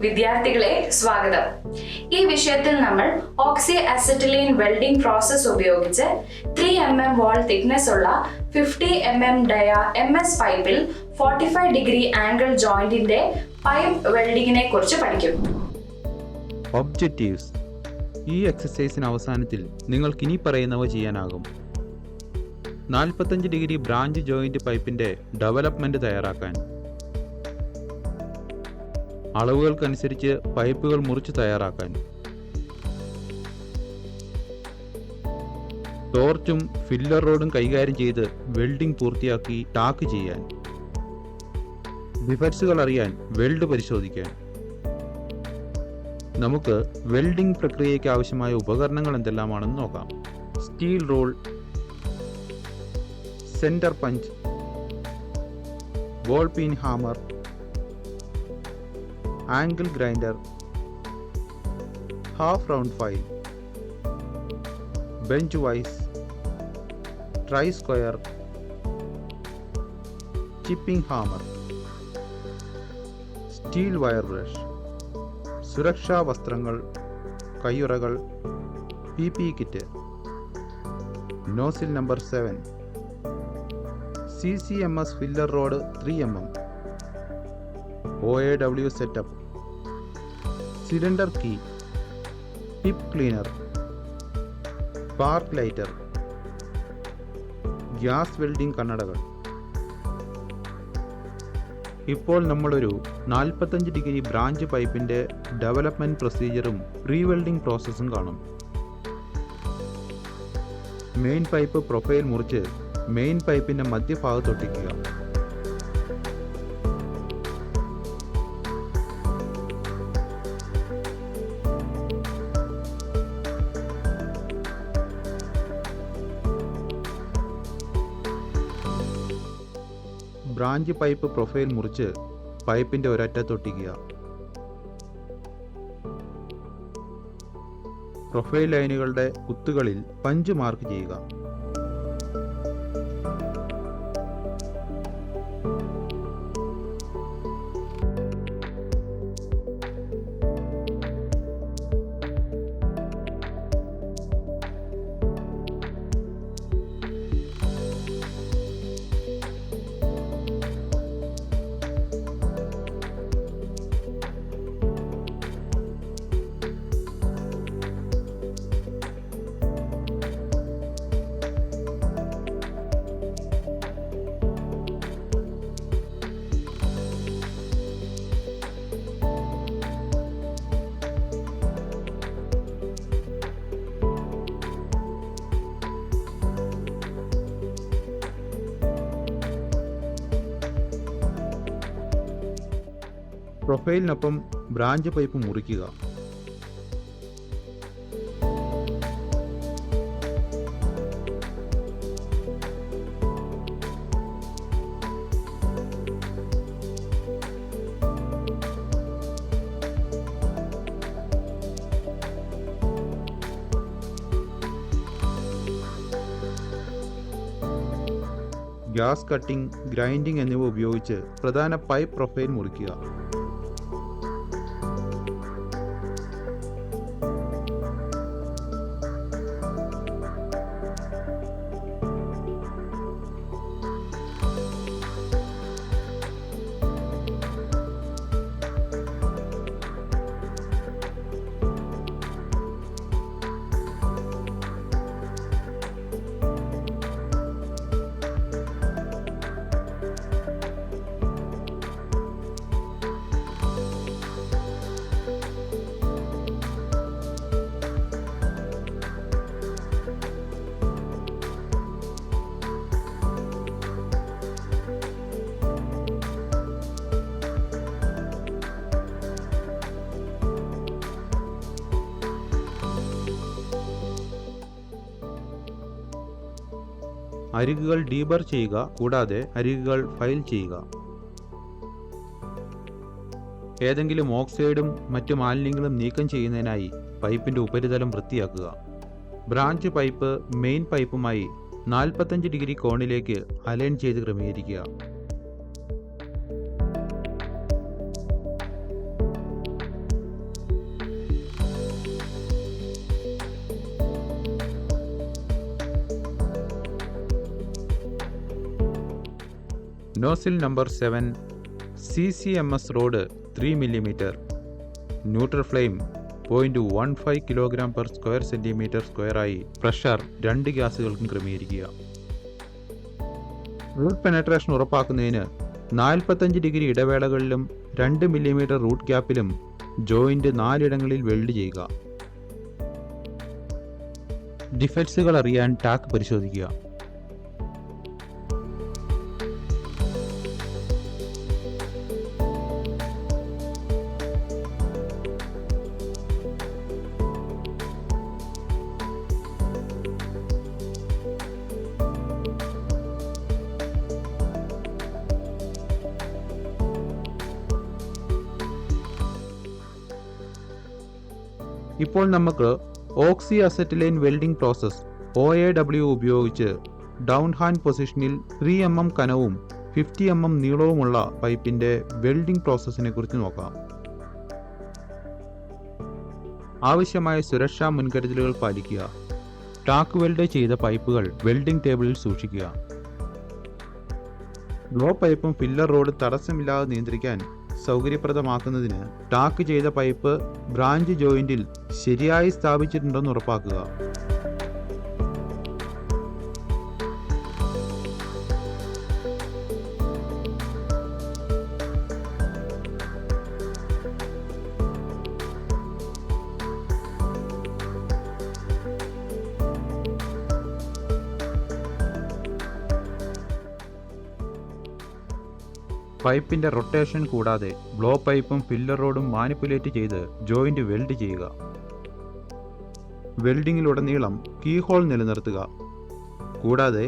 വിദ്യാർത്ഥികളെ സ്വാഗതം. ഈ വിഷയത്തിൽ നമ്മൾ ഓക്സി അസറ്റിലീൻ വെൽഡിംഗ് പ്രോസസ് ഉപയോഗിച്ച് 3 mm വാൾ തിക്നെസ് ഉള്ള 50 mm ഡയ MS പൈപ്പിൽ 45 ഡിഗ്രി ആംഗിൾ ജോയിന്റിന്റെ പൈപ്പ് വെൽഡിങ്ങിനെ കുറിച്ച് പഠിക്കും. ഒബ്ജക്റ്റീവ്സ്. ഈ എക്സസൈസിന് അവസാനത്തിൽ നിങ്ങൾക്ക് ഇനി പറയുന്നവ ചെയ്യാനാകും. 45 ഡിഗ്രി ബ്രാഞ്ച് ജോയിന്റ് പൈപ്പിന്റെ ഡെവലപ്മെന്റ് തയ്യാറാക്കാൻ, അളവുകൾക്കനുസരിച്ച് പൈപ്പുകൾ മുറിച്ച് തയ്യാറാക്കാൻ, ടോർച്ചും ഫില്ലർ റോഡും കൈകാര്യം ചെയ്ത് വെൽഡിംഗ് പൂർത്തിയാക്കി ടാക്ക് ചെയ്യാൻ, ഡിഫക്ട്സുകൾ അറിയാൻ വെൽഡ് പരിശോധിക്കാൻ. നമുക്ക് വെൽഡിംഗ് പ്രക്രിയയ്ക്ക് ആവശ്യമായ ഉപകരണങ്ങൾ എന്തെല്ലാമാണെന്ന് നോക്കാം. Steel roll, centre punch, ball pin hammer, angle grinder, half round file, bench vice, try square, chipping hammer, steel wire brush, സുരക്ഷാ വസ്ത്രങ്ങൾ, കയ്യുറകൾ, PP kit, nozzle number 7, CCMS filler rod 3 mm, OAW setup, cylinder key, tip cleaner, spark lighter, gas welding കണ്ണടകൾ. ഇപ്പോൾ നമ്മളൊരു 45 degree branch പൈപ്പിന്റെ development പ്രൊസീജിയറും pre welding പ്രോസസ്സും കാണും. മെയിൻ പൈപ്പ് പ്രൊഫൈൽ മുറിച്ച് മെയിൻ പൈപ്പിന്റെ മധ്യഭാഗത്തൊട്ടിക്കുക. ബ്രാഞ്ച് പൈപ്പ് പ്രൊഫൈൽ മുറിച്ച് പൈപ്പിന്റെ ഒരറ്റത്തൊട്ടിക്കുക. പ്രൊഫൈൽ ലൈനുകളുടെ കുത്തുകളിൽ പഞ്ച് മാർക്ക് ചെയ്യുക. പ്രൊഫൈലിനൊപ്പം ബ്രാഞ്ച് പൈപ്പ് മുറിക്കുക. ഗ്യാസ് കട്ടിംഗ്, ഗ്രൈൻഡിംഗ് എന്നിവ ഉപയോഗിച്ച് പ്രധാന പൈപ്പ് പ്രൊഫൈൽ മുറിക്കുക. അരികുകൾ ഡീബർ ചെയ്യുക, കൂടാതെ അരികുകൾ ഫയൽ ചെയ്യുക. ഏതെങ്കിലും ഓക്സൈഡും മറ്റു മാലിന്യങ്ങളും നീക്കം ചെയ്യുന്നതിനായി പൈപ്പിന്റെ ഉപരിതലം വൃത്തിയാക്കുക. ബ്രാഞ്ച് പൈപ്പ് മെയിൻ പൈപ്പുമായി 45 ഡിഗ്രി കോണിലേക്ക് അലൈൻ ചെയ്ത് ക്രമീകരിക്കുക. Nozzle number 7 CCMS rod 3 mm, neutral flame 0.15 kg/cm² ആയി പ്രഷർ 2 ഗ്യാസുകൾക്കും ക്രമീകരിക്കുക. റൂട്ട് പെനട്രേഷൻ ഉറപ്പാക്കുന്നതിന് 45 ഡിഗ്രി ഇടവേളകളിലും 2 mm റൂട്ട് ഗ്യാപ്പിലും ജോയിന്റ് 4 ഇടങ്ങളിൽ വെൽഡ് ചെയ്യുക. ഡിഫക്ട്സുകൾ അറിയാൻ ടാക്ക് പരിശോധിക്കുക. ഇപ്പോൾ നമുക്ക് ഓക്സി അസറ്റിലൈൻ വെൽഡിംഗ് പ്രോസസ് OAW ഉപയോഗിച്ച് ഡൗൺ ഹാൻഡ് പൊസിഷനിൽ 3 mm കനവും 50 mm നീളവുമുള്ള പൈപ്പിന്റെ വെൽഡിംഗ് പ്രോസസ്സിനെ കുറിച്ച് നോക്കാം. ആവശ്യമായ സുരക്ഷാ മുൻകരുതലുകൾ പാലിക്കുക. ടാക്ക് വെൽഡ് ചെയ്ത പൈപ്പുകൾ വെൽഡിംഗ് ടേബിളിൽ സൂക്ഷിക്കുക. ബ്ലോ പൈപ്പും ഫില്ലർ റോഡ് തടസ്സമില്ലാതെ നിയന്ത്രിക്കാൻ സൗകര്യപ്രദമാക്കുന്നതിന് ടാക്ക് ചെയ്ത പൈപ്പ് ബ്രാഞ്ച് ജോയിന്റിൽ ശരിയായി സ്ഥാപിച്ചിട്ടുണ്ടെന്ന് ഉറപ്പാക്കുക. പൈപ്പിന്റെ റൊട്ടേഷൻ കൂടാതെ ബ്ലോ പൈപ്പും ഫില്ലർ റോഡും മാനിപ്പുലേറ്റ് ചെയ്ത് ജോയിന്റ് വെൽഡ് ചെയ്യുക. വെൽഡിങ്ങിലുടനീളം കീ ഹോൾ നിലനിർത്തുക. കൂടാതെ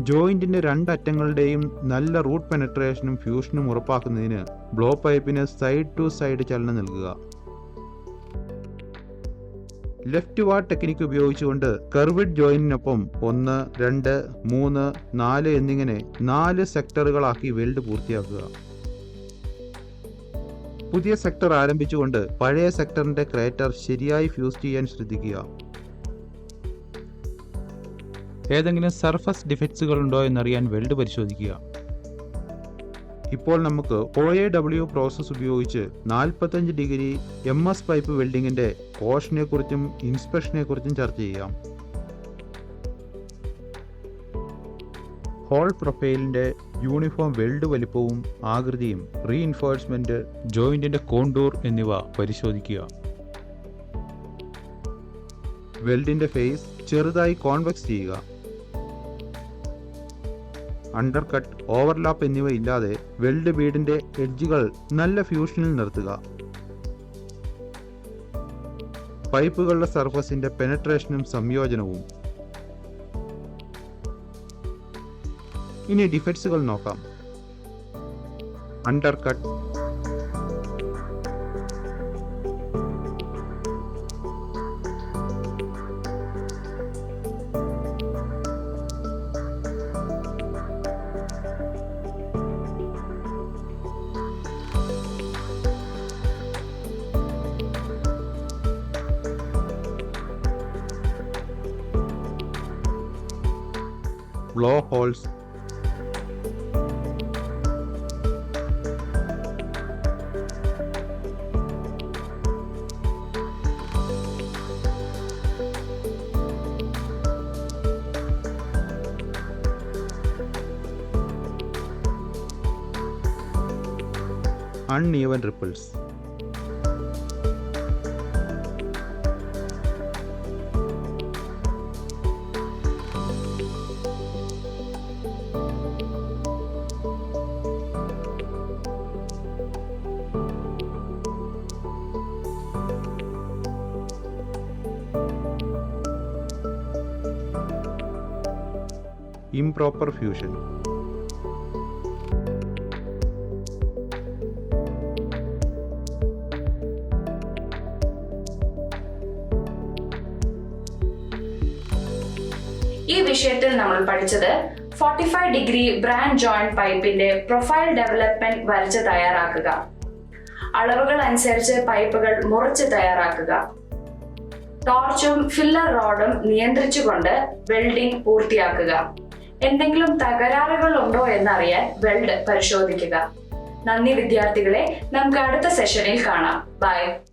ജോയിന്റിന്റെ 2 അറ്റങ്ങളുടെയും നല്ല റൂട്ട് പെനട്രേഷനും ഫ്യൂഷനും ഉറപ്പാക്കുന്നതിന് ബ്ലോ പൈപ്പിന് സൈഡ് ടു സൈഡ് ചലനം നൽകുക. ലെഫ്റ്റ് വാർഡ് ടെക്നിക്ക് ഉപയോഗിച്ചുകൊണ്ട് കർവിഡ് ജോയിന്റിനൊപ്പം 1, 2, 3, 4 എന്നിങ്ങനെ 4 സെക്ടറുകളാക്കി വെൽഡ് പൂർത്തിയാക്കുക. പുതിയ സെക്ടർ ആരംഭിച്ചുകൊണ്ട് പഴയ സെക്ടറിന്റെ ക്രേറ്റർ ശരിയായി ഫ്യൂസ് ചെയ്യാൻ ശ്രദ്ധിക്കുക. ഏതെങ്കിലും സർഫസ് ഡിഫക്ട്സുകൾ ഉണ്ടോ എന്നറിയാൻ വെൽഡ് പരിശോധിക്കുക. ഇപ്പോൾ നമുക്ക് OAW പ്രോസസ് ഉപയോഗിച്ച് 45 ഡിഗ്രി MS പൈപ്പ് വെൽഡിങ്ങിന്റെ കോഷനെ കുറിച്ചും ഇൻസ്പെക്ഷനെ കുറിച്ചും ചർച്ച ചെയ്യാം. ഹോൾ പ്രൊഫൈലിന്റെ യൂണിഫോം വെൽഡ് വലിപ്പവും ആകൃതിയും, റീഇൻഫോഴ്സ്മെന്റ്, ജോയിന്റിന്റെ കോണ്ടൂർ എന്നിവ പരിശോധിക്കുക. വെൽഡിന്റെ ഫേസ് ചെറുതായി കോൺവെക്സ് ചെയ്യുക. അണ്ടർകട്ട്, ഓവർലാപ്പ് എന്നിവ ഇല്ലാതെ വെൽഡ് ബീഡിന്റെ എഡ്ജുകൾ നല്ല ഫ്യൂഷനിൽ നിർത്തുക. പൈപ്പുകളുടെ സർഫസിന്റെ പെനട്രേഷനും സംയോജനവും. ഇനി ഡിഫക്ട്സുകൾ നോക്കാം. Undercut, blow holes, uneven ripples. Improper fusion. ഈ വിഷയത്തിൽ നമ്മൾ പഠിച്ചത് 45 ഡിഗ്രി ബ്രാഞ്ച് ജോയിന്റ് പൈപ്പിന്റെ പ്രൊഫൈൽ ഡെവലപ്മെന്റ് വരച്ച് തയ്യാറാക്കുക, അളവുകൾ അനുസരിച്ച് പൈപ്പുകൾ മുറിച്ച് തയ്യാറാക്കുക, ടോർച്ചും ഫില്ലർ റോഡും നിയന്ത്രിച്ചുകൊണ്ട് വെൽഡിംഗ് പൂർത്തിയാക്കുക, എന്തെങ്കിലും തകരാറുകൾ ഉണ്ടോ എന്നറിയാൻ വെൽഡ് പരിശോധിക്കുക. നന്ദി വിദ്യാർത്ഥികളെ, നമുക്ക് അടുത്ത സെഷനിൽ കാണാം. ബൈ.